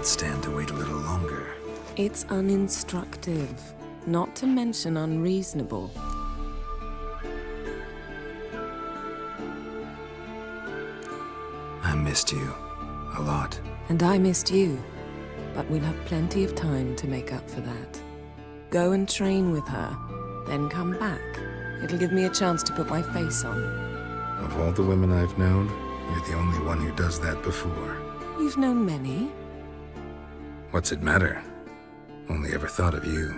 stand to wait a little longer. It's uninstructive, not to mention unreasonable. I missed you. A lot. And I missed you. But we'll have plenty of time to make up for that. Go and train with her, then come back. It'll give me a chance to put my face on. Of all the women I've known, you're the only one who does that before. You've known many. What's it matter? Only ever thought of you.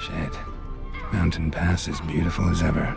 Shit. Mountain Pass is beautiful as ever.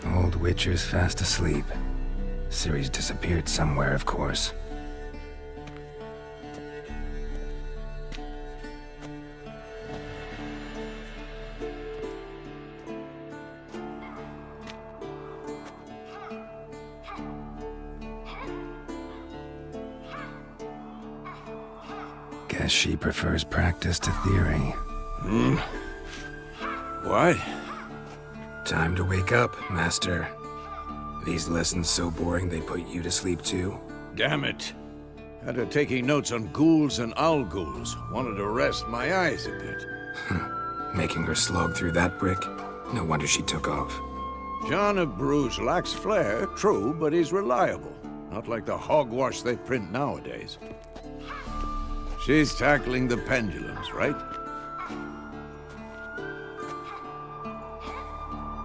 Old Witcher's fast asleep. Ciri's disappeared somewhere, of course. Guess she prefers practice to theory. What? Time to wake up, Master. These lessons so boring they put you to sleep too? Damn it. Had her taking notes on ghouls and owl ghouls. Wanted to rest my eyes a bit. Making her slog through that brick? No wonder she took off. John of Bruges lacks flair, true, but he's reliable. Not like the hogwash they print nowadays. She's tackling the pendulums, right?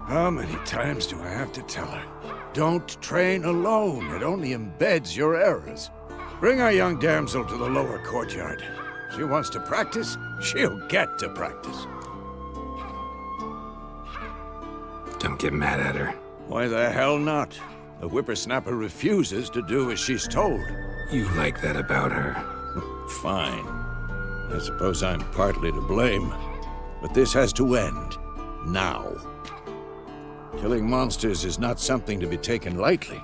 How many times do I have to tell her? Don't train alone. It only embeds your errors. Bring our young damsel to the lower courtyard. She wants to practice, she'll get to practice. Don't get mad at her. Why the hell not? The whippersnapper refuses to do as she's told. You like that about her. Fine. I suppose I'm partly to blame. But this has to end. Now. Killing monsters is not something to be taken lightly.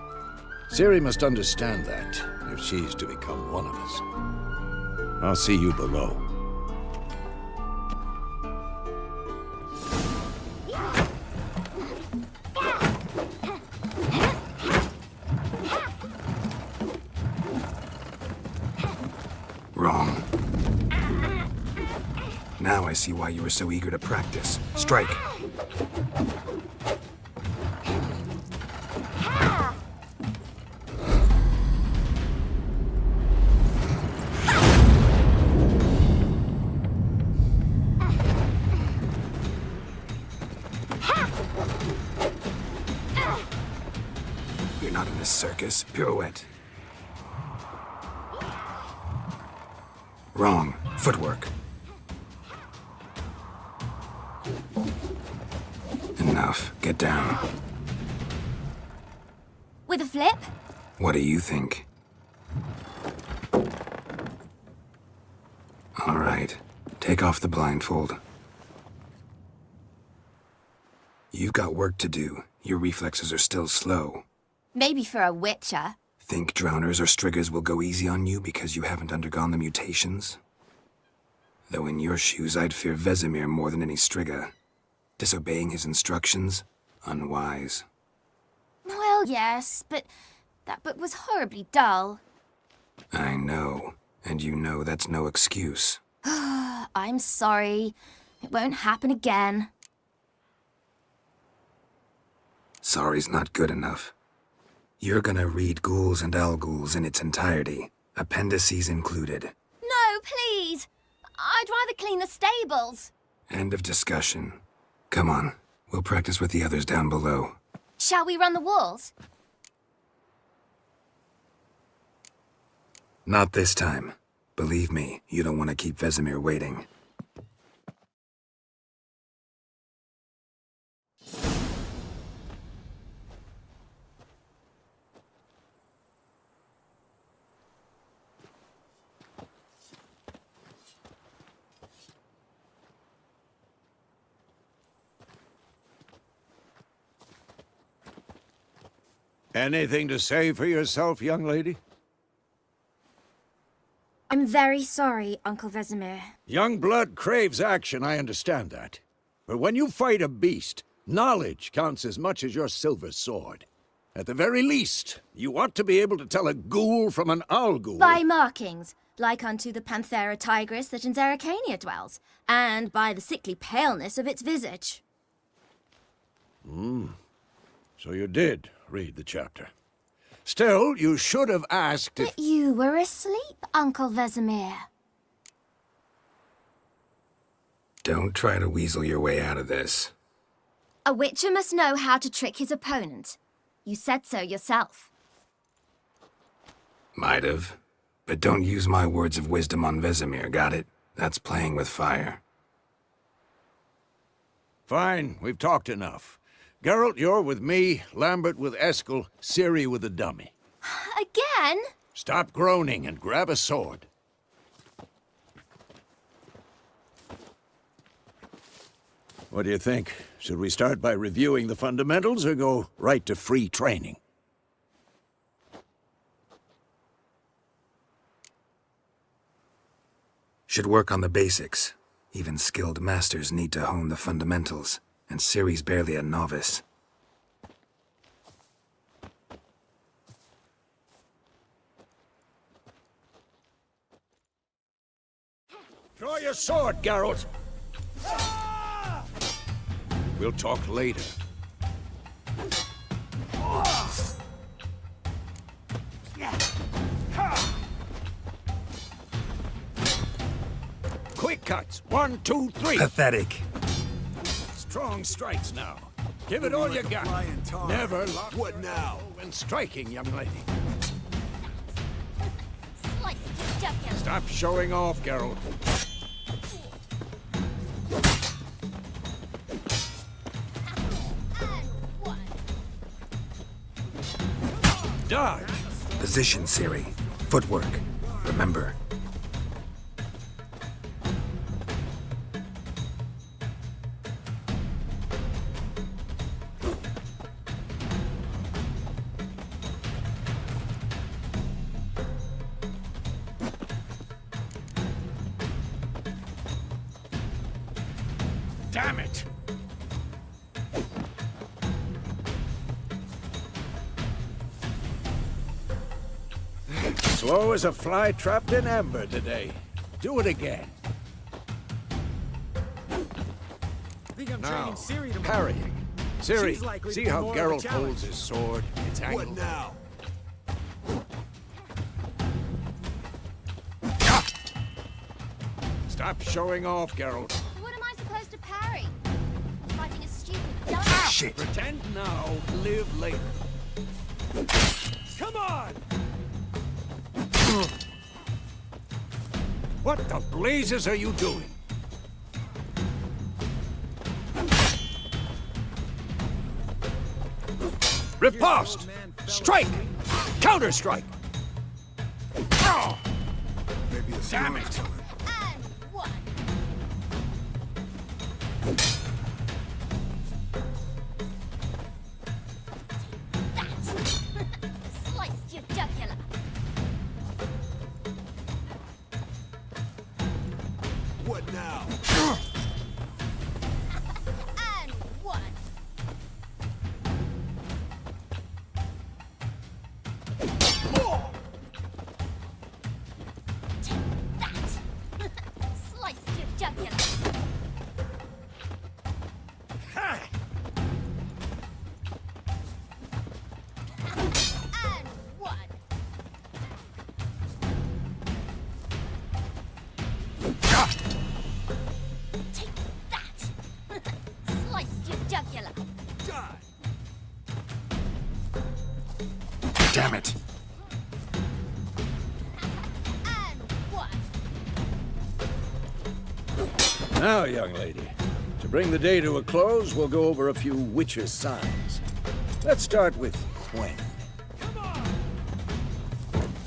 Ciri must understand that, if she's to become one of us. I'll see you below. Wrong. Now I see why you were so eager to practice. Strike. You're not in this circus. Pirouette. Wrong. Footwork. Enough. Get down. With a flip? What do you think? All right. Take off the blindfold. You've got work to do. Your reflexes are still slow. Maybe for a witcher. Think drowners or striggers will go easy on you because you haven't undergone the mutations? Though in your shoes, I'd fear Vesemir more than any strigger. Disobeying his instructions? Unwise. Well, yes, but that book was horribly dull. I know. And you know that's no excuse. I'm sorry. It won't happen again. Sorry's not good enough. You're gonna read Ghouls and Al-Ghouls in its entirety, appendices included. No, please! I'd rather clean the stables. End of discussion. Come on, we'll practice with the others down below. Shall we run the walls? Not this time. Believe me, you don't want to keep Vesemir waiting. Anything to say for yourself, young lady? I'm very sorry, Uncle Vesemir. Young blood craves action, I understand that. But when you fight a beast, knowledge counts as much as your silver sword. At the very least, you ought to be able to tell a ghoul from an owl-ghoul. By markings, like unto the Panthera tigris that in Zerrikania dwells, and by the sickly paleness of its visage. So you did read the chapter. Still, you should have asked if... But you were asleep, Uncle Vesemir. Don't try to weasel your way out of this. A witcher must know how to trick his opponent. You said so yourself. Might have. But don't use my words of wisdom on Vesemir, got it? That's playing with fire. Fine, we've talked enough. Geralt, you're with me, Lambert with Eskel, Ciri with the dummy. Again? Stop groaning and grab a sword. What do you think? Should we start by reviewing the fundamentals or go right to free training? Should work on the basics. Even skilled masters need to hone the fundamentals, and Ciri's barely a novice. Draw your sword, Geralt! We'll talk later. Quick cuts! 1, 2, 3! Pathetic. Strong strikes now. Give it all you got. Never lock What now? when striking, young lady. Slice the jugular. Stop showing off, Geralt. And one. Dodge! Position, Ciri. Footwork. Remember. Damn it! Slow as a fly trapped in amber today. Do it again. Now, parrying. Ciri, see how Geralt holds his sword? It's What angled. now? Stop showing off, Geralt. What am I supposed to parry? Fighting a stupid dummy. Shit. Pretend now, live later. Come on! What the blazes are you doing? Riposte! Strike! Counter-strike! Oh, Maybe a damn storm's it! coming. And one. That. Sliced your jugular. What now? And one. Take that. Sliced your jugular. damn it. And what? Now, young lady, to bring the day to a close, we'll go over a few witches' signs. Let's start with Quen.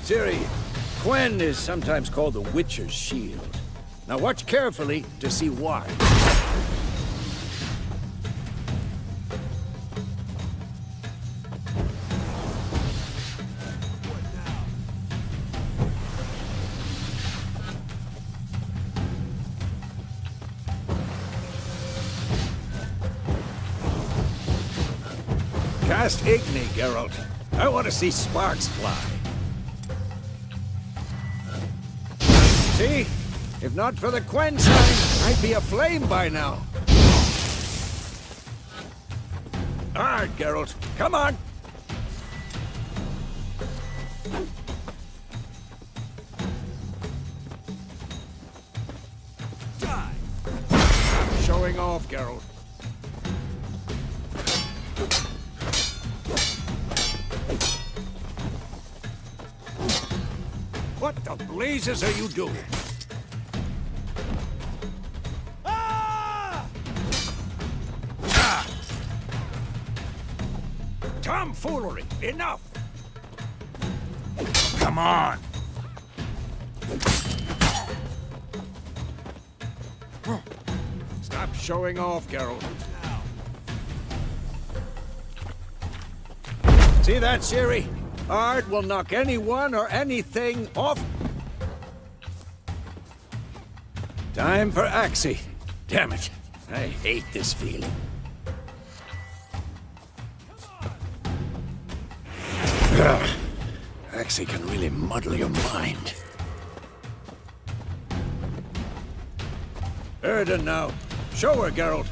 Ciri, Quen is sometimes called the Witcher's Shield. Now watch carefully to see why. Cast Igni, Geralt. I want to see sparks fly. See? If not for the Quen sign, I'd be aflame by now. All right, Geralt. Come on! Die! Showing off, Geralt. What the blazes are you doing? Tomfoolery! Enough! Come on! Stop showing off, Geralt. See that, Ciri? Art will knock anyone or anything off. Time for Axie. Damn it. I hate this feeling. Ugh. Axie can really muddle your mind. Erden now. Show her, Geralt.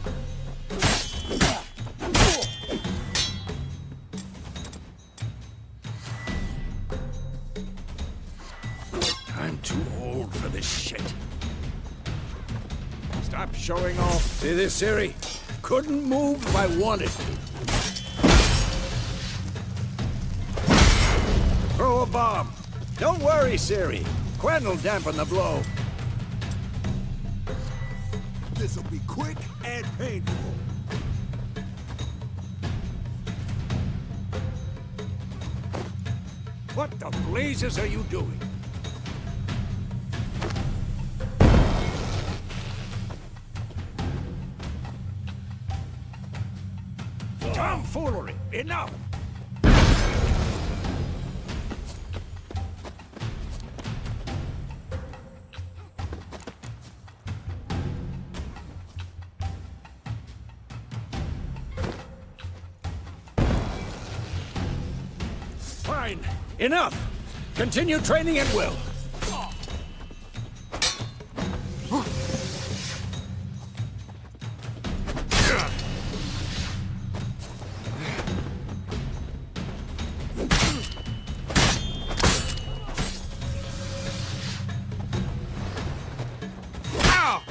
I'm too old for this shit. Stop showing off. See this, Ciri? Couldn't move if I wanted to. Throw a bomb. Don't worry, Ciri. Quen will dampen the blow. This'll be quick and painful. What the blazes are you doing? Tomfoolery! Enough! Fine. Enough. Continue training at will. Ow!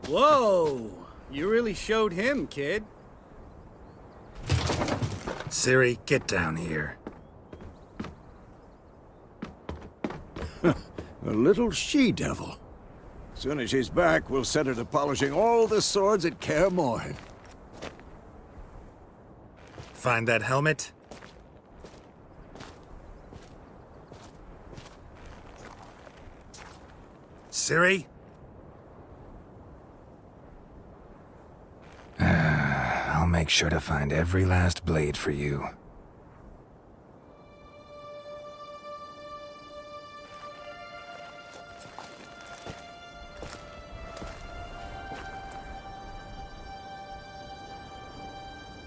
Whoa! You really showed him, kid. Ciri, get down here. A little she-devil. Soon as she's back, we'll set her to polishing all the swords at Kaer Morhen. Find that helmet? Ciri? I'll make sure to find every last blade for you.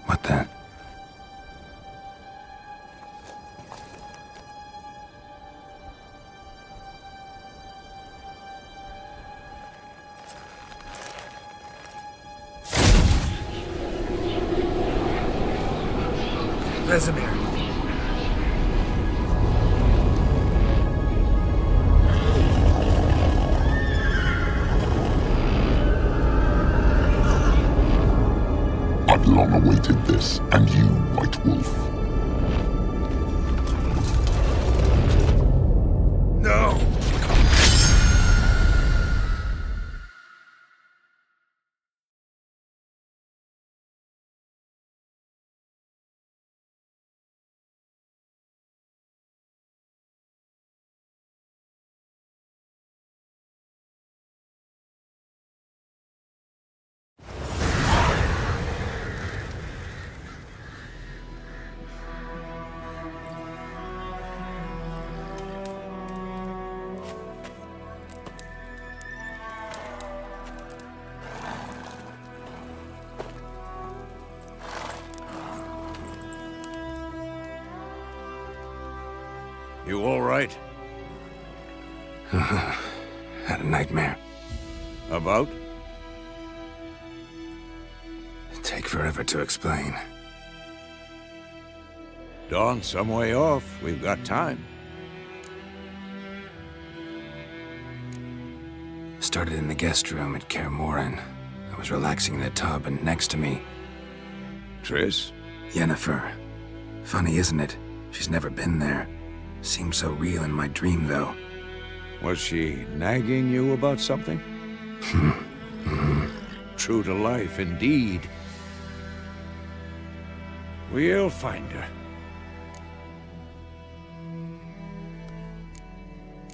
What the? Vesemir. had long awaited this, and you, White Wolf. No! You all right? Had a nightmare. About? Take forever to explain. Dawn's some way off. We've got time. Started in the guest room at Kaer Morhen. I was relaxing in the tub, and next to me, Triss? Yennefer. Funny, isn't it? She's never been there. Seemed so real in my dream, though. Was she nagging you about something? True to life, indeed. We'll find her.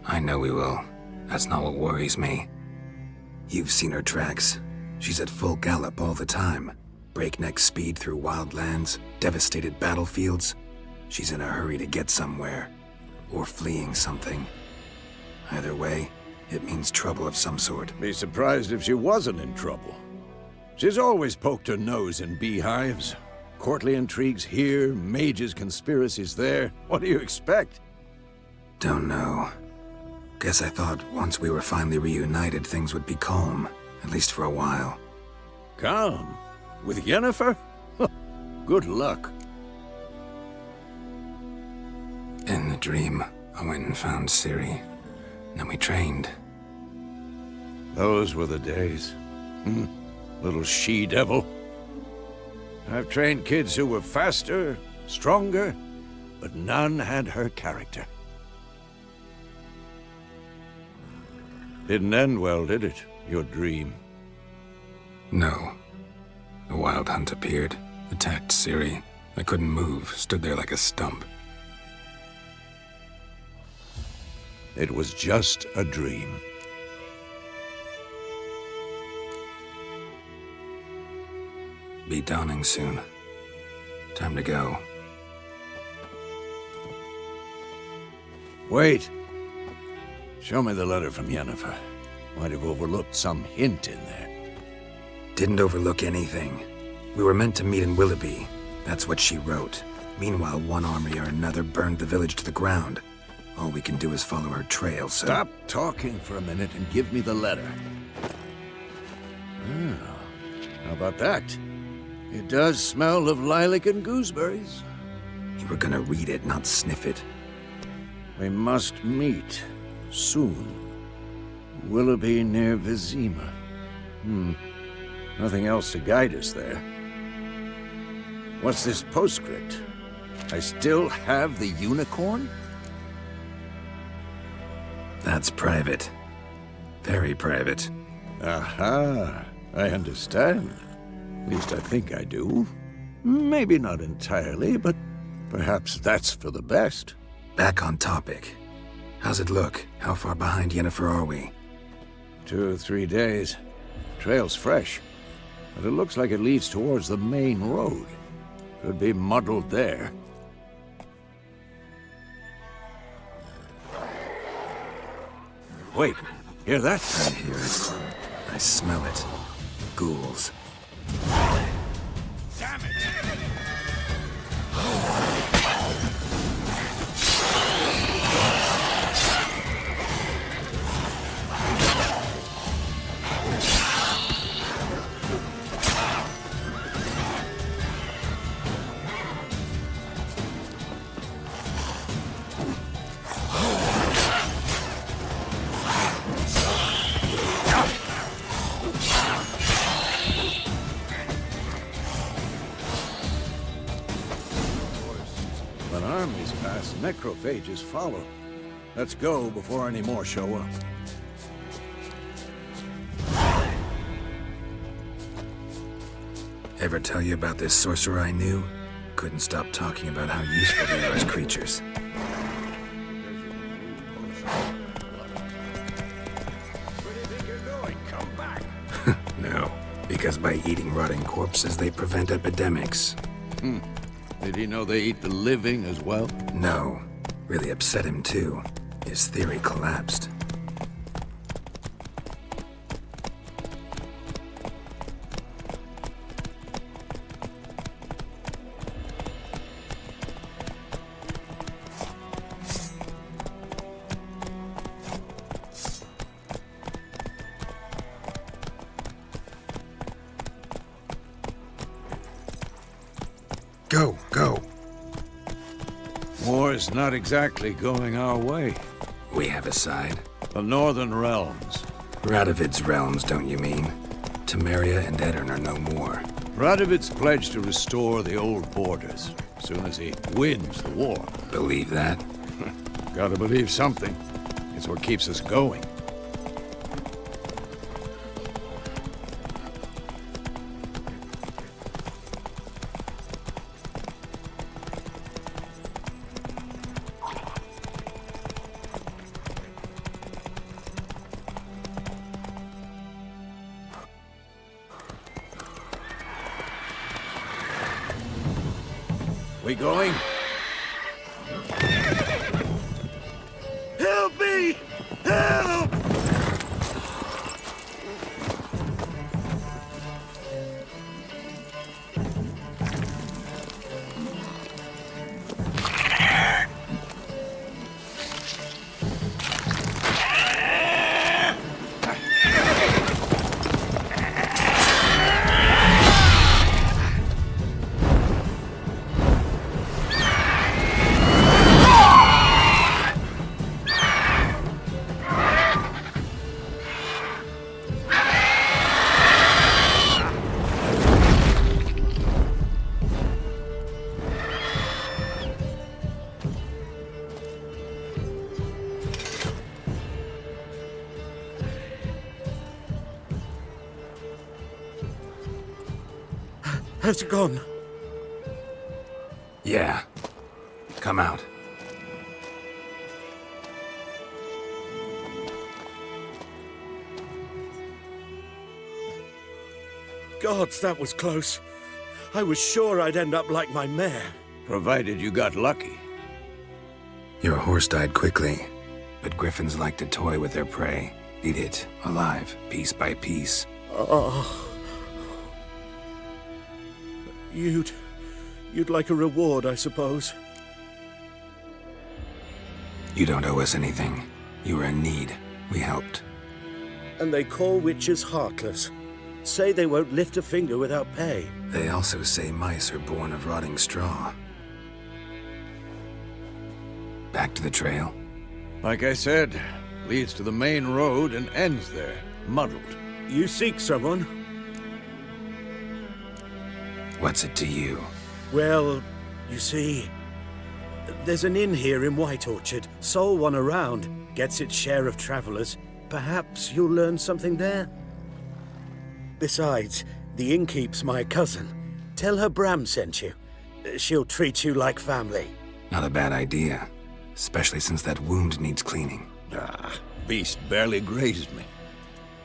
I know we will. That's not what worries me. You've seen her tracks. She's at full gallop all the time. Breakneck speed through wild lands, devastated battlefields. She's in a hurry to get somewhere. Or fleeing something. Either way, it means trouble of some sort. Be surprised if she wasn't in trouble. She's always poked her nose in beehives. Courtly intrigues here, mages' conspiracies there. What do you expect? Don't know. Guess I thought once we were finally reunited, things would be calm. At least for a while. Calm? With Yennefer? Good luck. In the dream, I went and found Ciri. Then we trained. Those were the days. Little she-devil. I've trained kids who were faster, stronger, but none had her character. Didn't end well, did it? Your dream? No. The Wild Hunt appeared, attacked Ciri. I couldn't move, stood there like a stump. It was just a dream. Be dawning soon. Time to go. Wait. Show me the letter from Yennefer. Might have overlooked some hint in there. Didn't overlook anything. We were meant to meet in Willoughby. That's what she wrote. Meanwhile, one army or another burned the village to the ground. All we can do is follow her trail, so... Stop talking for a minute and give me the letter. How about that? It does smell of lilac and gooseberries. You were gonna read it, not sniff it. We must meet. Soon. Willoughby near Vizima. Nothing else to guide us there. What's this postscript? I still have the unicorn? That's private. Very private. Aha, I understand. At least I think I do. Maybe not entirely, but perhaps that's for the best. Back on topic. How's it look? How far behind Yennefer are we? 2 or 3 days. Trail's fresh, but it looks like it leads towards the main road. Could be muddled there. Wait, hear that? I hear it. I smell it. Ghouls. Damn it! When armies pass, necrophages follow. Let's go before any more show up. Ever tell you about this sorcerer I knew? Couldn't stop talking about how useful they are as creatures. Where do you think you're going? Come back! No, because by eating rotting corpses, they prevent epidemics. Did he know they eat the living as well? No, really upset him too. His theory collapsed. Go, go. War's not exactly going our way. We have a side. The Northern Realms. Radovid's realms, don't you mean? Temeria and Edirn are no more. Radovid's pledged to restore the old borders, as soon as he wins the war. Believe that? Gotta believe something. It's what keeps us going. We going? Help me! Help! Has it gone? Yeah. Come out. Gods, that was close. I was sure I'd end up like my mare. Provided you got lucky. Your horse died quickly, but griffins like to toy with their prey. Eat it, alive, piece by piece. Oh. You'd like a reward, I suppose. You don't owe us anything. You were in need. We helped. And they call witches heartless. Say they won't lift a finger without pay. They also say mice are born of rotting straw. Back to the trail? Like I said, leads to the main road and ends there, muddled. You seek someone? What's it to you? Well, you see, there's an inn here in White Orchard. Sole one around. Gets its share of travelers. Perhaps you'll learn something there? Besides, the innkeep's my cousin. Tell her Bram sent you. She'll treat you like family. Not a bad idea. Especially since that wound needs cleaning. Ah, beast barely grazed me.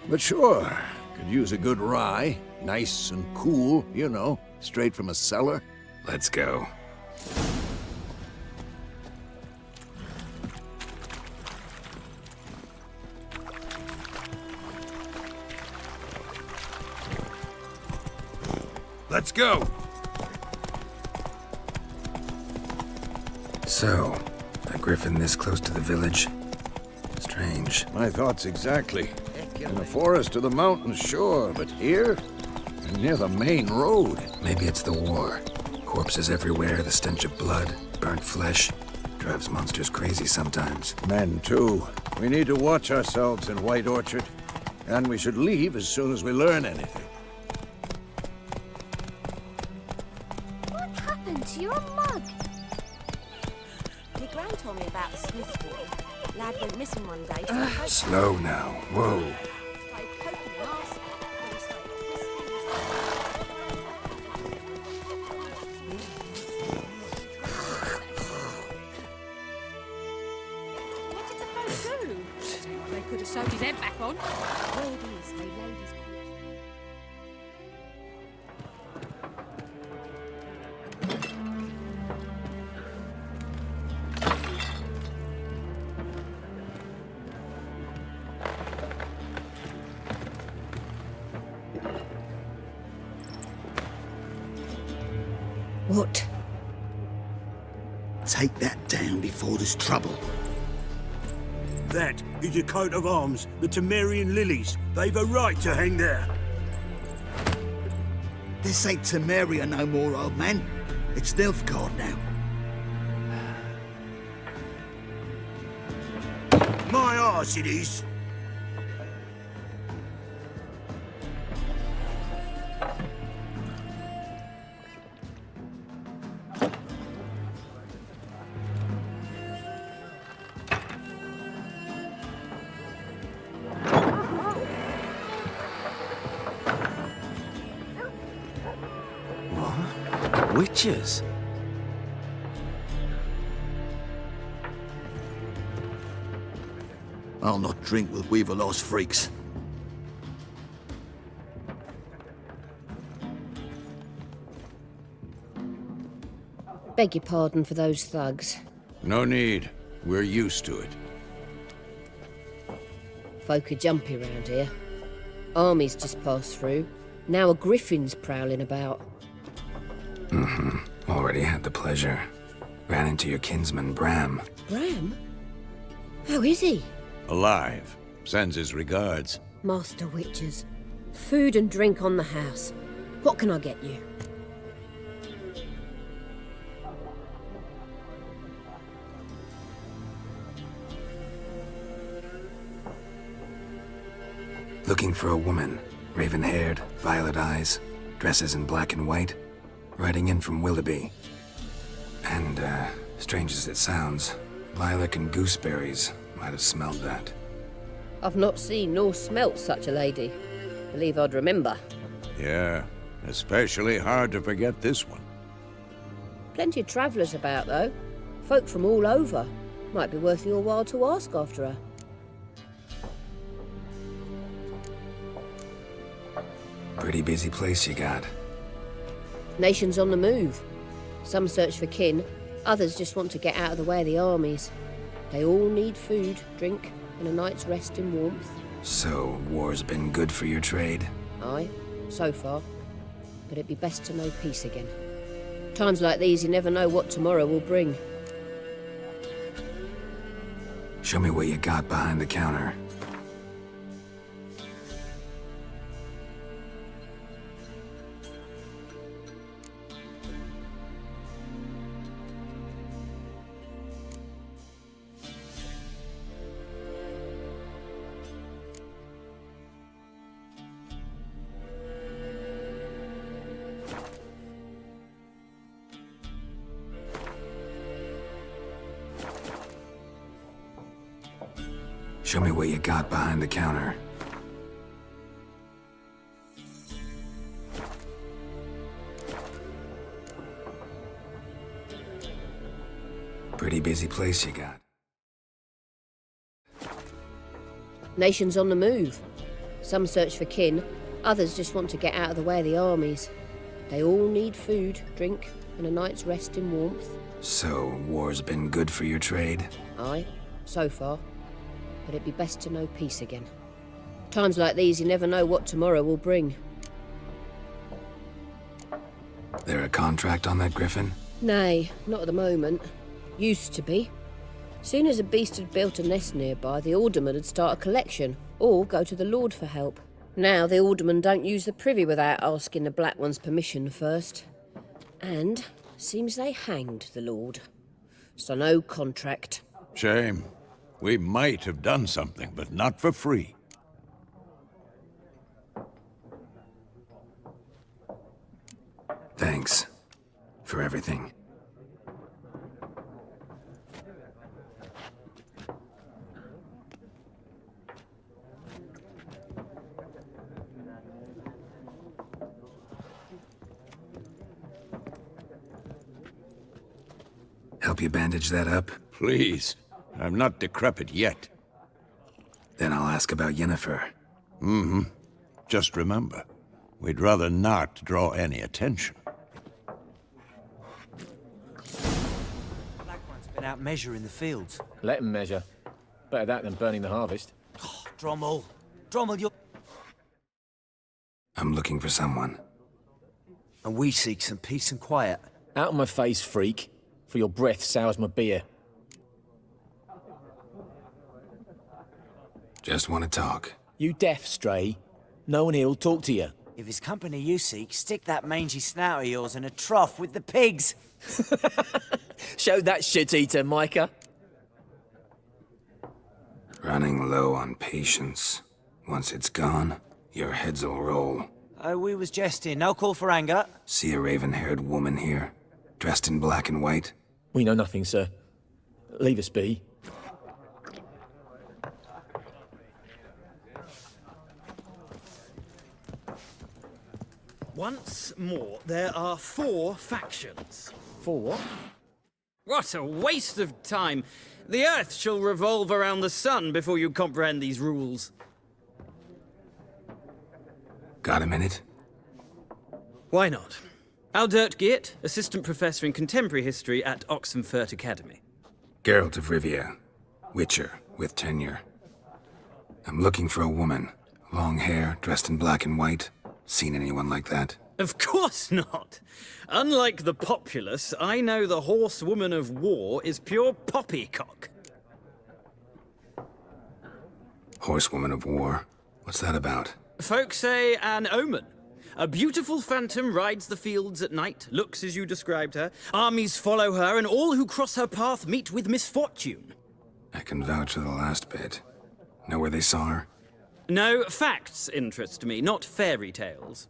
But sure, could use a good rye. Nice and cool, you know, straight from a cellar. Let's go. Let's go! So, a griffin this close to the village? Strange. My thoughts exactly. In the forest or the mountains, sure, but here? Near the main road. Maybe it's the war. Corpses everywhere, the stench of blood, burnt flesh. Drives monsters crazy sometimes. Men, too. We need to watch ourselves in White Orchard. And we should leave as soon as we learn anything. What happened to your mug? Gran told me about the Smiths boy. Lad went missing one day, so I spoke Slow now. Whoa. started poking him arse. And he started What did the folk do? They could have sewed his head back on. Ladies, they laid his corpse. What? Take that down before there's trouble. That is a coat of arms, the Temerian lilies. They've a right to hang there. This ain't Temeria no more, old man. It's Nilfgaard now. My arse it is. Witches? I'll not drink with Weaverlaw's freaks. Beg your pardon for those thugs. No need. We're used to it. Folk are jumpy round here. Armies just passed through. Now a griffin's prowling about. Already had the pleasure. Ran into your kinsman, Bram. Bram? How is he? Alive. Sends his regards. Master Witches. Food and drink on the house. What can I get you? Looking for a woman. Raven-haired, violet eyes, dresses in black and white. Riding in from Willoughby. And, strange as it sounds, lilac and gooseberries might have smelled that. I've not seen nor smelt such a lady. Believe I'd remember. Yeah, especially hard to forget this one. Plenty of travellers about, though. Folk from all over. Might be worth your while to ask after her. Pretty busy place you got. Nations on the move. Some search for kin, others just want to get out of the way of the armies. They all need food, drink, and a night's rest in warmth. So, war's been good for your trade? Aye, so far. But it'd be best to know peace again. Times like these, you never know what tomorrow will bring. Show me what you got behind the counter. Show me what you got behind the counter. Pretty busy place you got. Nations on the move. Some search for kin, others just want to get out of the way of the armies. They all need food, drink, and a night's rest in warmth. So, war's been good for your trade? Aye, so far. But it'd be best to know peace again. Times like these, you never know what tomorrow will bring. There a contract on that griffin? Nay, not at the moment. Used to be. Soon as a beast had built a nest nearby, the alderman would start a collection, or go to the Lord for help. Now the aldermen don't use the privy without asking the Black One's permission first. And seems they hanged the Lord. So no contract. Shame. We might have done something, but not for free. Thanks. For everything. Help you bandage that up? Please. I'm not decrepit yet. Then I'll ask about Yennefer. Just remember, we'd rather not draw any attention. Black one's been out measuring the fields. Let him measure. Better that than burning the harvest. Oh, Drommel. Drommel, you're... I'm looking for someone. And we seek some peace and quiet. Out of my face, freak. For your breath sours my beer. Just want to talk. You deaf, Stray? No one here'll talk to you. If it's company you seek, stick that mangy snout of yours in a trough with the pigs. Show that shit-eater, Micah. Running low on patience. Once it's gone, your heads'll roll. Oh, we was jesting. No call for anger. See a raven-haired woman here, dressed in black and white? We know nothing, sir. Leave us be. Once more, there are 4 factions. 4 what? What a waste of time! The Earth shall revolve around the sun before you comprehend these rules. Got a minute? Why not? Aldert Geert, Assistant Professor in Contemporary History at Oxenfurt Academy. Geralt of Rivia. Witcher, with tenure. I'm looking for a woman. Long hair, dressed in black and white. Seen anyone like that? Of course not! Unlike the populace, I know the horsewoman of war is pure poppycock. Horsewoman of war? What's that about? Folk say an omen. A beautiful phantom rides the fields at night, looks as you described her. Armies follow her, and all who cross her path meet with misfortune. I can vouch for the last bit. Know where they saw her? No, facts interest me, not fairy tales.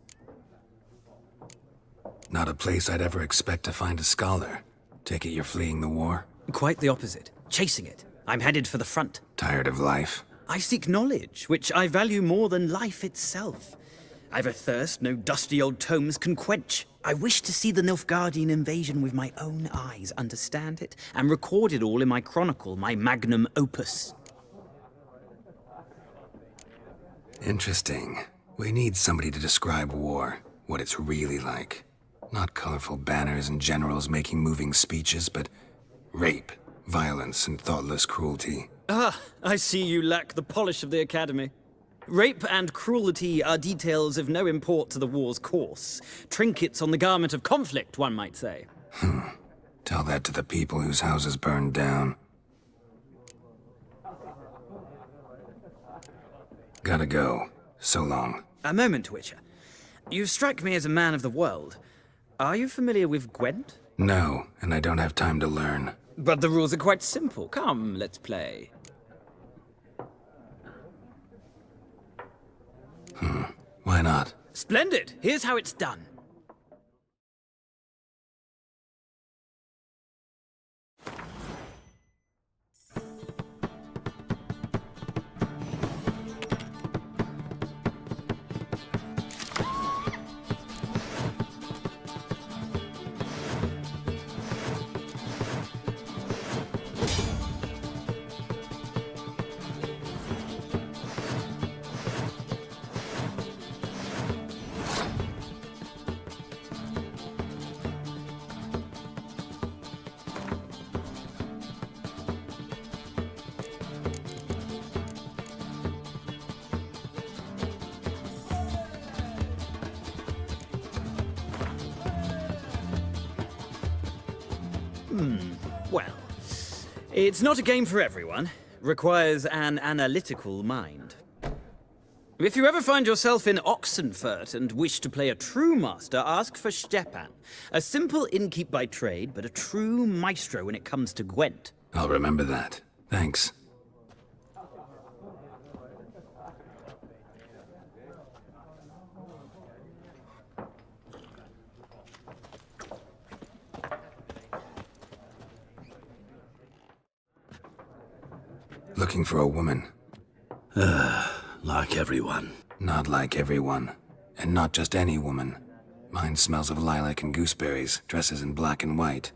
Not a place I'd ever expect to find a scholar. Take it you're fleeing the war? Quite the opposite. Chasing it. I'm headed for the front. Tired of life? I seek knowledge, which I value more than life itself. I've a thirst no dusty old tomes can quench. I wish to see the Nilfgaardian invasion with my own eyes, understand it, and record it all in my chronicle, my magnum opus. Interesting. We need somebody to describe war, what it's really like. Not colorful banners and generals making moving speeches, but rape, violence, and thoughtless cruelty. Ah, I see you lack the polish of the Academy. Rape and cruelty are details of no import to the war's course. Trinkets on the garment of conflict, one might say. Tell that to the people whose houses burned down. Gotta go. So long. A moment, Witcher. You strike me as a man of the world. Are you familiar with Gwent? No, and I don't have time to learn. But the rules are quite simple. Come, let's play. Why not? Splendid! Here's how it's done. Well, it's not a game for everyone. Requires an analytical mind. If you ever find yourself in Oxenfurt and wish to play a true master, ask for Stepan. A simple innkeep by trade, but a true maestro when it comes to Gwent. I'll remember that. Thanks. Looking for a woman. Like everyone. Not like everyone. And not just any woman. Mine smells of lilac and gooseberries, dresses in black and white.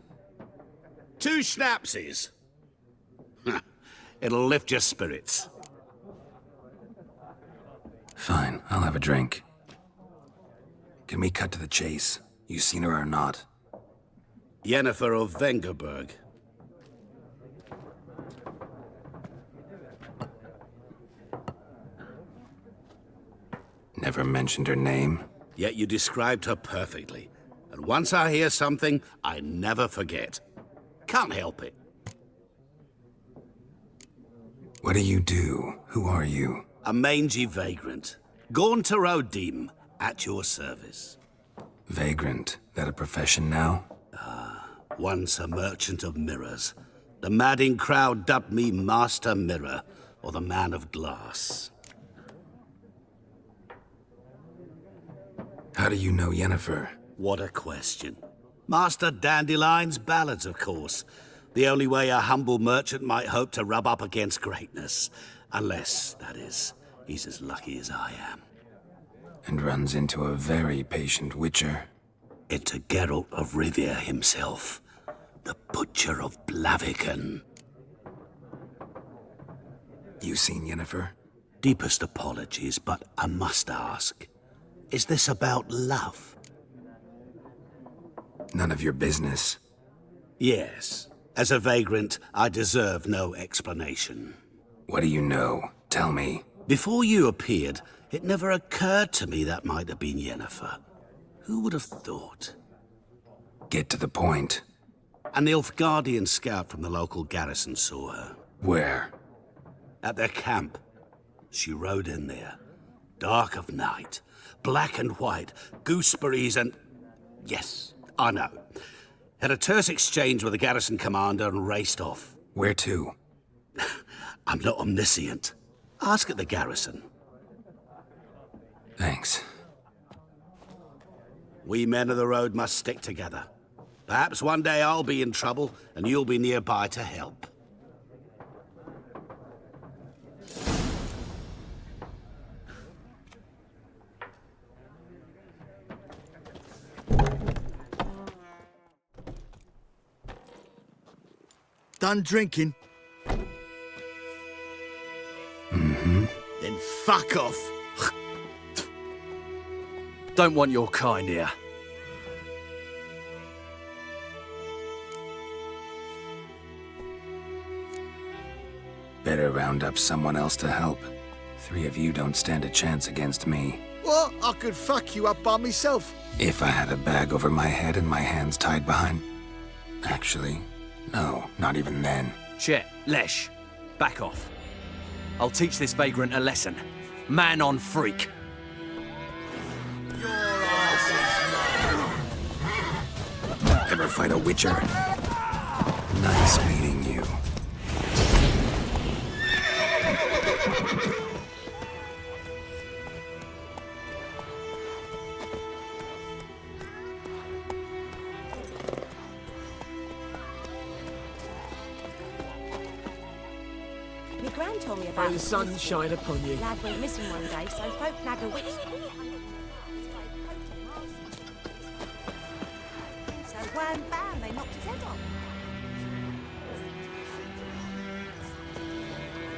2 schnapsies. It'll lift your spirits. Fine, I'll have a drink. Can we cut to the chase? You seen her or not? Yennefer of Vengerberg. Never mentioned her name. Yet you described her perfectly. And once I hear something, I never forget. Can't help it. What do you do? Who are you? A mangy vagrant. Gaunter O'Dim, at your service. Vagrant. That a profession now? Once a merchant of mirrors. The madding crowd dubbed me Master Mirror, or the Man of Glass. How do you know Yennefer? What a question. Master Dandelion's ballads, of course. The only way a humble merchant might hope to rub up against greatness. Unless, that is, he's as lucky as I am. And runs into a very patient witcher. Into Geralt of Rivia himself. The Butcher of Blaviken. You seen Yennefer? Deepest apologies, but I must ask. Is this about love? None of your business. Yes. As a vagrant, I deserve no explanation. What do you know? Tell me. Before you appeared, it never occurred to me that might have been Yennefer. Who would have thought? Get to the point. An Nilfgaardian scout from the local garrison saw her. Where? At their camp. She rode in there. Dark of night. Black and white. Gooseberries and... Yes, I know. Had a terse exchange with the garrison commander and raced off. Where to? I'm not omniscient. Ask at the garrison. Thanks. We men of the road must stick together. Perhaps one day I'll be in trouble and you'll be nearby to help. Done drinking? Mm-hmm. Then fuck off. Don't want your kind here. Better round up someone else to help. 3 of you don't stand a chance against me. What? I could fuck you up by myself. If I had a bag over my head and my hands tied behind... Actually, no, not even then. Shit, Lesh, back off. I'll teach this vagrant a lesson. Man on freak. Ever fight a witcher? Nice meeting you. My gran told me about May the sun shine upon you. Lad went missing one day, so folk nag a witch. So wham bam, they knocked his head off.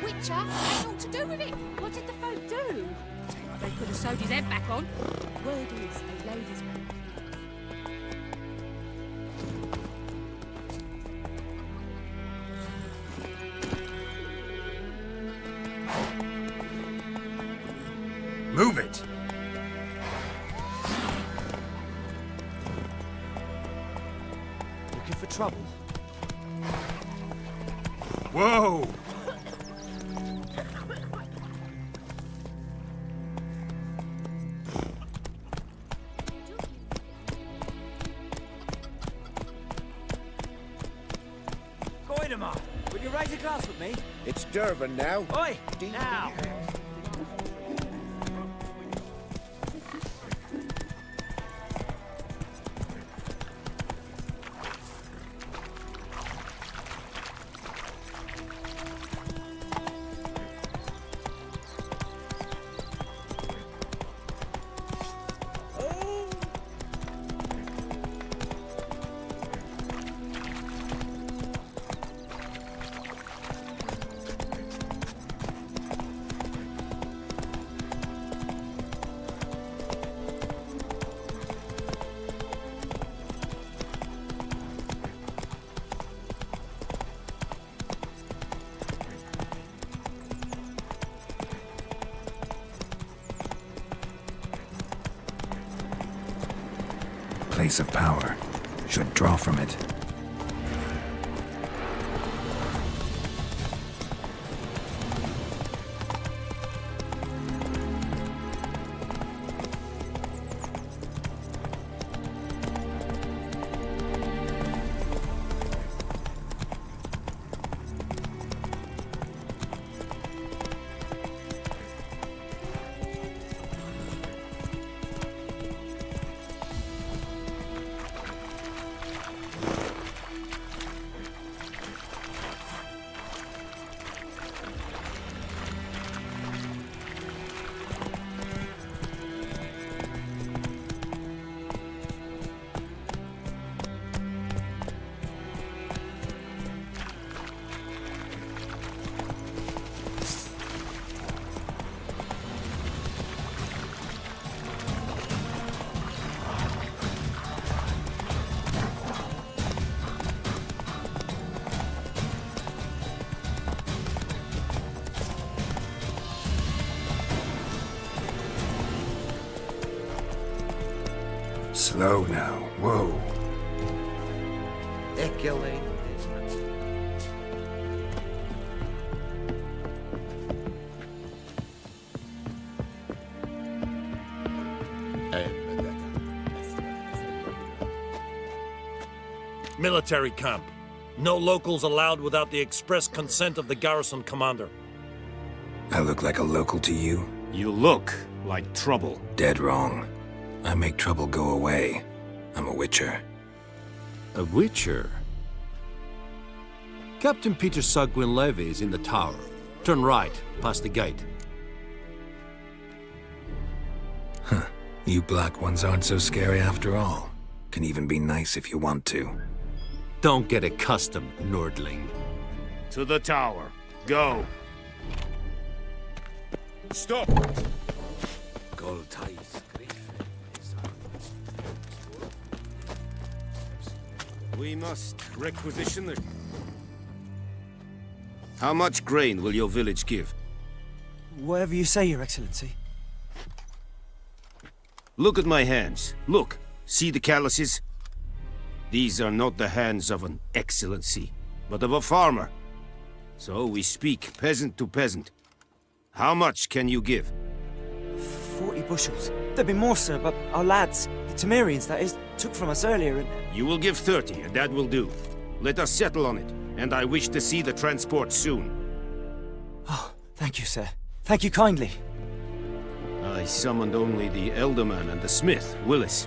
Witcher had naught to do with it. What did the folk do? They could have sewed his head back on. Word is, they laid his... Move it! Looking for trouble? Whoa! Goidemar, will you raise a glass with me? It's Dervin now. Oi! Now! place of power. Should draw from it. Slow now. Whoa. Military camp. No locals allowed without the express consent of the garrison commander. I look like a local to you? You look like trouble. Dead wrong. I make trouble go away. I'm a witcher. A witcher? Captain Peter Sagwin Levy is in the tower. Turn right, past the gate. Huh. You black ones aren't so scary after all. Can even be nice if you want to. Don't get accustomed, Nordling. To the tower. Go. Stop! We must requisition the... How much grain will your village give? Whatever you say, Your Excellency. Look at my hands. Look. See the calluses? These are not the hands of an excellency, but of a farmer. So we speak peasant to peasant. How much can you give? 40 bushels. There'd be more, sir, but our lads, the Temerians, that is, took from us earlier and... You will give 30, and that will do. Let us settle on it, and I wish to see the transport soon. Oh, thank you, sir. Thank you kindly. I summoned only the Elderman and the smith, Willis.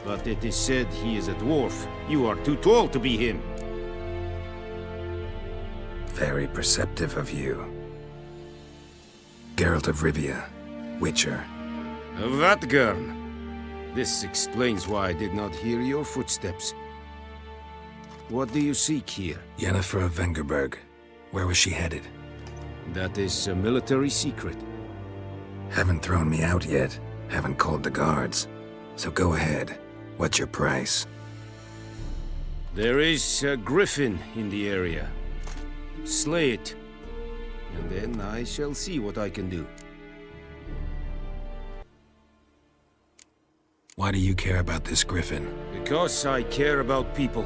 But it is said he is a dwarf. You are too tall to be him. Very perceptive of you. Geralt of Rivia, Witcher. Vatgern. This explains why I did not hear your footsteps. What do you seek here? Yennefer of Vengerberg. Where was she headed? That is a military secret. Haven't thrown me out yet. Haven't called the guards. So go ahead. What's your price? There is a griffin in the area. Slay it. And then I shall see what I can do. Why do you care about this griffin? Because I care about people.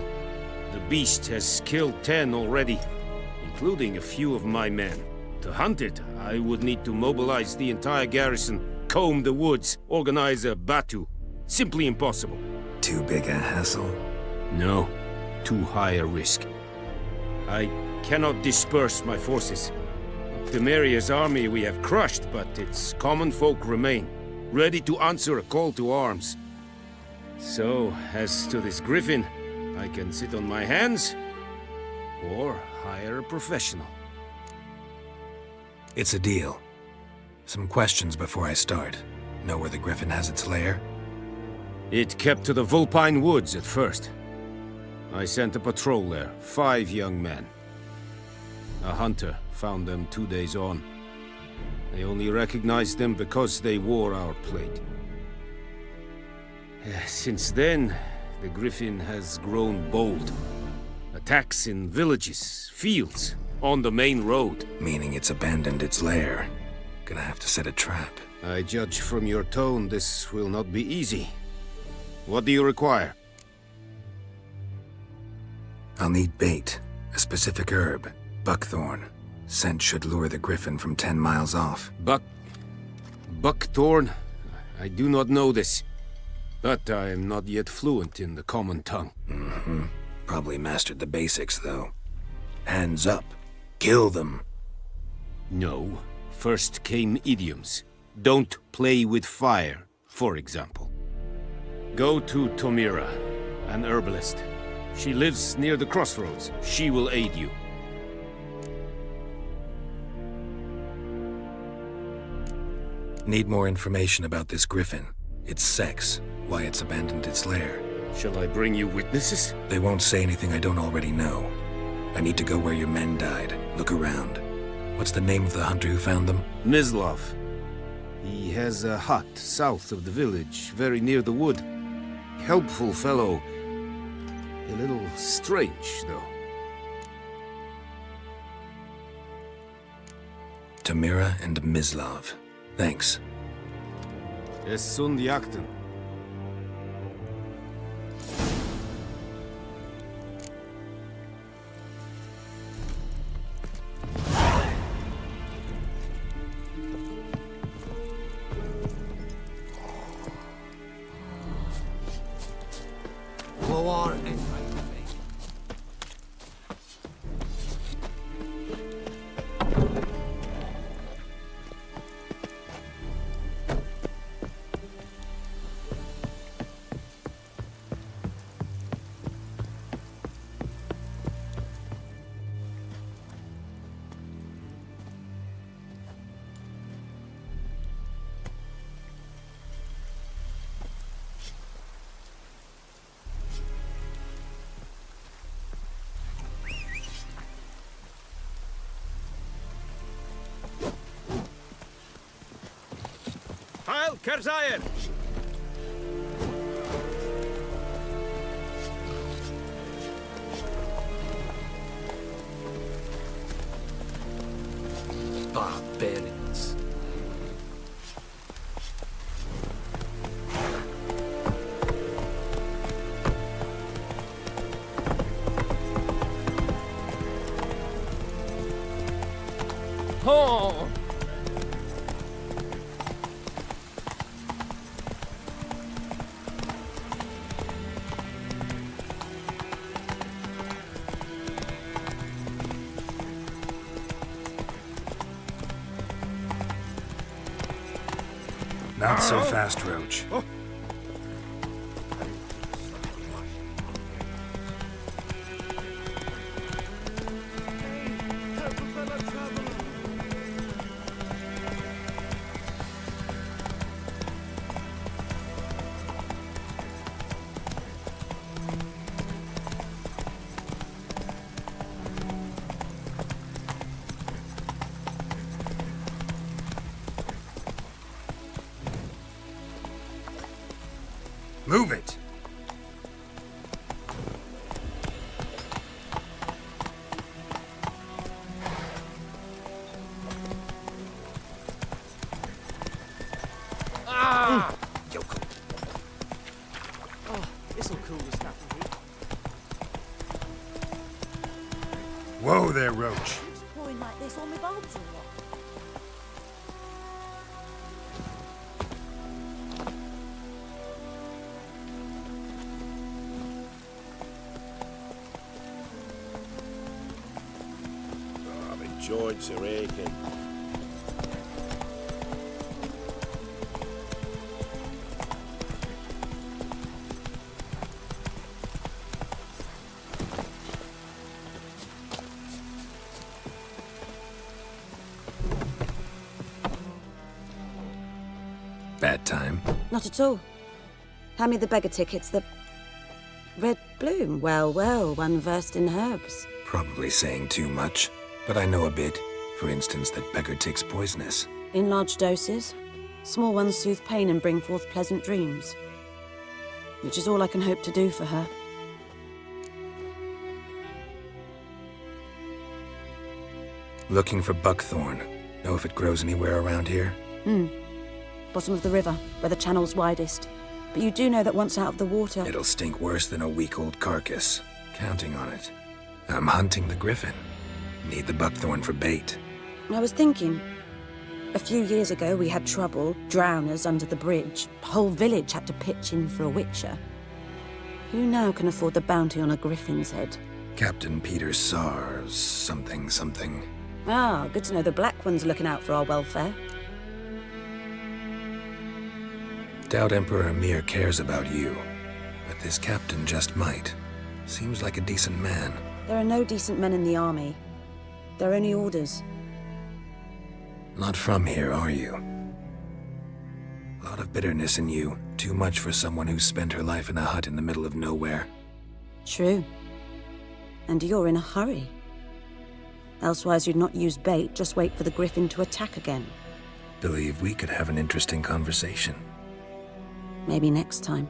The beast has killed 10 already, including a few of my men. To hunt it, I would need to mobilize the entire garrison, comb the woods, organize a batu. Simply impossible. Too big a hassle? No, too high a risk. I cannot disperse my forces. Temeria's army we have crushed, but its common folk remain, ready to answer a call to arms. So, as to this griffin, I can sit on my hands, or hire a professional. It's a deal. Some questions before I start. Know where the griffin has its lair? It kept to the Vulpine Woods at first. I sent a patrol there, 5 young men. A hunter found them 2 days on. I only recognized them because they wore our plate. Since then, the griffin has grown bold. Attacks in villages, fields, on the main road. Meaning it's abandoned its lair. Gonna have to set a trap. I judge from your tone this will not be easy. What do you require? I'll need bait, a specific herb, buckthorn. Scent should lure the griffin from 10 miles off. Buckthorn? I do not know this. But I am not yet fluent in the common tongue. Mm-hmm. Probably mastered the basics, though. Hands up. Kill them. No. First came idioms. Don't play with fire, for example. Go to Tomira, an herbalist. She lives near the crossroads. She will aid you. Need more information about this griffin. Its sex, why it's abandoned its lair. Shall I bring you witnesses? They won't say anything I don't already know. I need to go where your men died. Look around. What's the name of the hunter who found them? Mislav. He has a hut south of the village, very near the wood. Helpful fellow. A little strange, though. Tomira and Mislav. Thanks. Es sunt jakten. Heil Kerzayer! Barbarians. Oh! Not so fast, Roach. Move it! Ah! Yoko. Oh, this'll cool the snap of it. Whoa there, Roach. It's pouring like this on my bulbs or what? I've enjoyed the raking. Bad time. Not at all. Hand me the beggar tickets, the red bloom. Well, well, one versed in herbs. Probably saying too much, but I know a bit. For instance, that beggar tick's poisonous. In large doses. Small ones soothe pain and bring forth pleasant dreams. Which is all I can hope to do for her. Looking for buckthorn. Know if it grows anywhere around here? Bottom of the river, where the channel's widest. But you do know that once out of the water... It'll stink worse than a week-old carcass. Counting on it. I'm hunting the griffin. Need the buckthorn for bait. I was thinking, a few years ago we had trouble, drowners under the bridge. Whole village had to pitch in for a witcher. Who now can afford the bounty on a griffin's head? Captain Peter Sars, something. Ah, good to know the Black One's looking out for our welfare. Doubt Emperor Emir cares about you, but this captain just might. Seems like a decent man. There are no decent men in the army. They're only orders. Not from here, are you? A lot of bitterness in you. Too much for someone who spent her life in a hut in the middle of nowhere. True. And you're in a hurry. Elsewise you'd not use bait, just wait for the griffin to attack again. Believe we could have an interesting conversation. Maybe next time.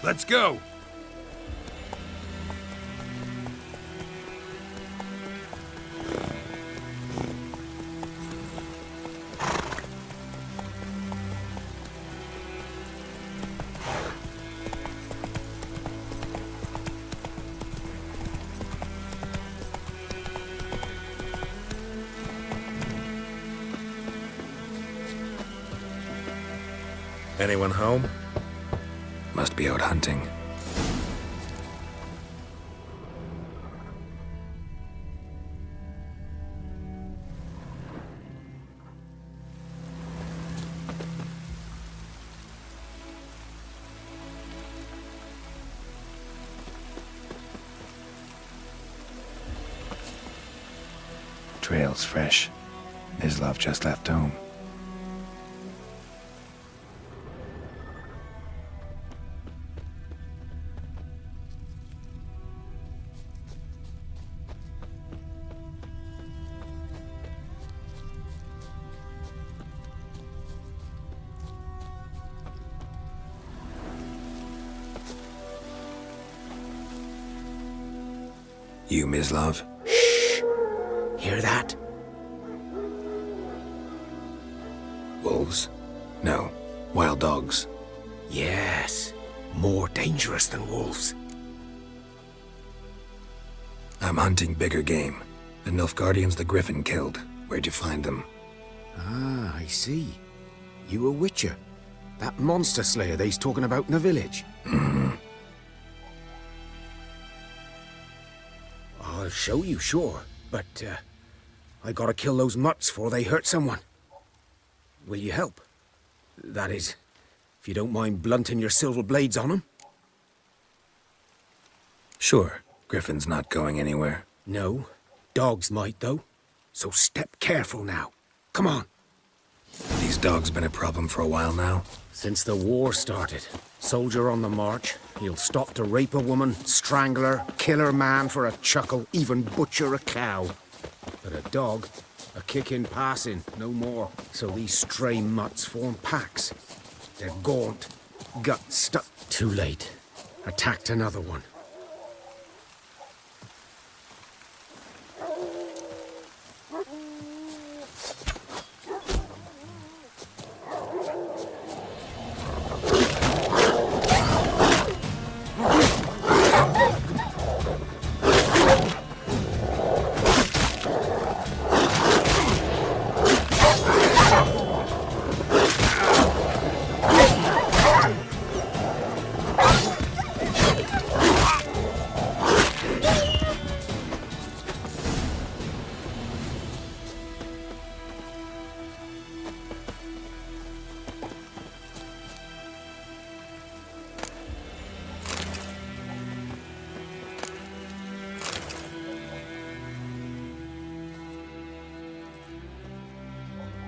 Let's go! Anyone home? Must be out hunting. Trail's fresh. Mislav just left home. You, Mislav? Shh! Hear that? Wolves? No. Wild dogs. Yes. More dangerous than wolves. I'm hunting bigger game. The Nilfgaardians the Griffin killed. Where'd you find them? Ah, I see. You a witcher. That monster slayer they's talking about in the village. I'll show you, sure. But, I gotta kill those mutts before they hurt someone. Will you help? That is, if you don't mind blunting your silver blades on them. Sure. Griffin's not going anywhere. No. Dogs might, though. So step careful now. Come on. These dogs been a problem for a while now? Since the war started. Soldier on the march. He'll stop to rape a woman, strangle her, kill her man for a chuckle, even butcher a cow. But a dog, a kick in passing, no more. So these stray mutts form packs. They're gaunt, gut stuck. Too late. Attacked another one.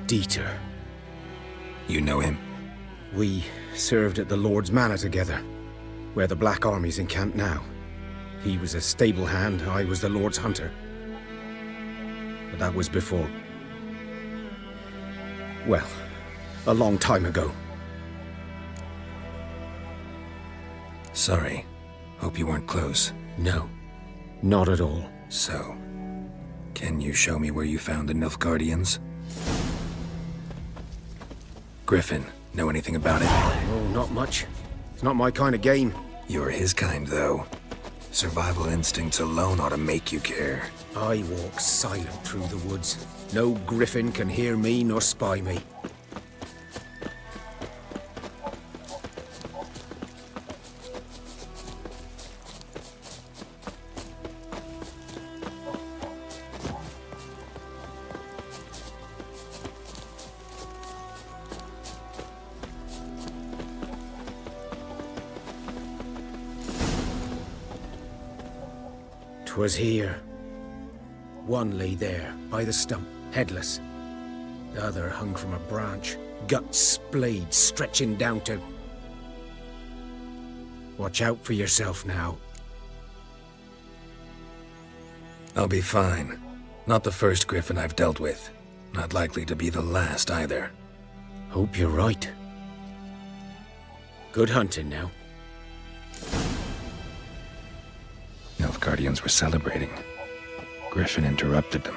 Dieter. You know him? We served at the Lord's Manor together, where the Black Army's encamped now. He was a stable hand, I was the Lord's hunter. But that was before... well, a long time ago. Sorry. Hope you weren't close. No, not at all. So, can you show me where you found the Nilfgaardians? Griffin, know anything about it? Oh, not much. It's not my kind of game. You're his kind, though. Survival instincts alone ought to make you care. I walk silent through the woods. No griffin can hear me nor spy me. 'Twas here. One lay there, by the stump, headless. The other hung from a branch, guts splayed, stretching down to... Watch out for yourself now. I'll be fine. Not the first griffin I've dealt with. Not likely to be the last either. Hope you're right. Good hunting now. Nilfgaardians were celebrating. Griffin interrupted them.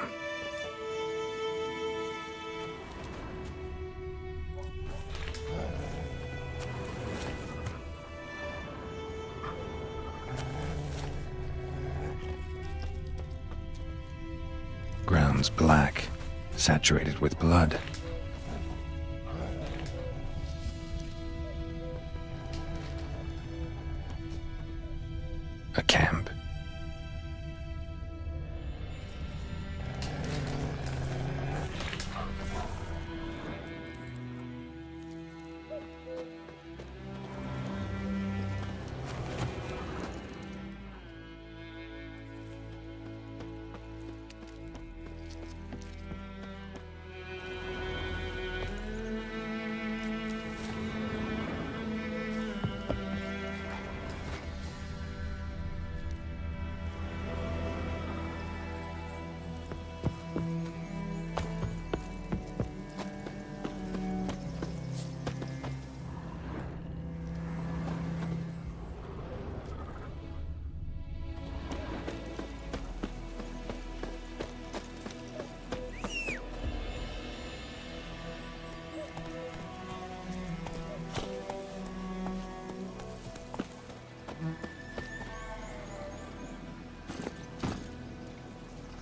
Ground's black, saturated with blood. A camp.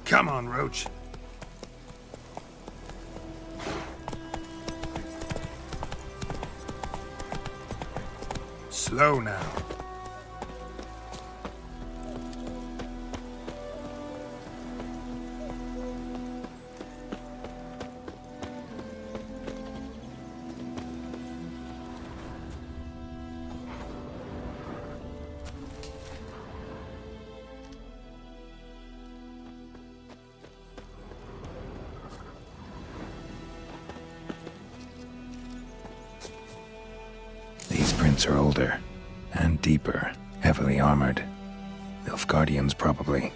Come on, Roach. Slow now. These prints are older and deeper, heavily armored. Nilfgaardians, probably.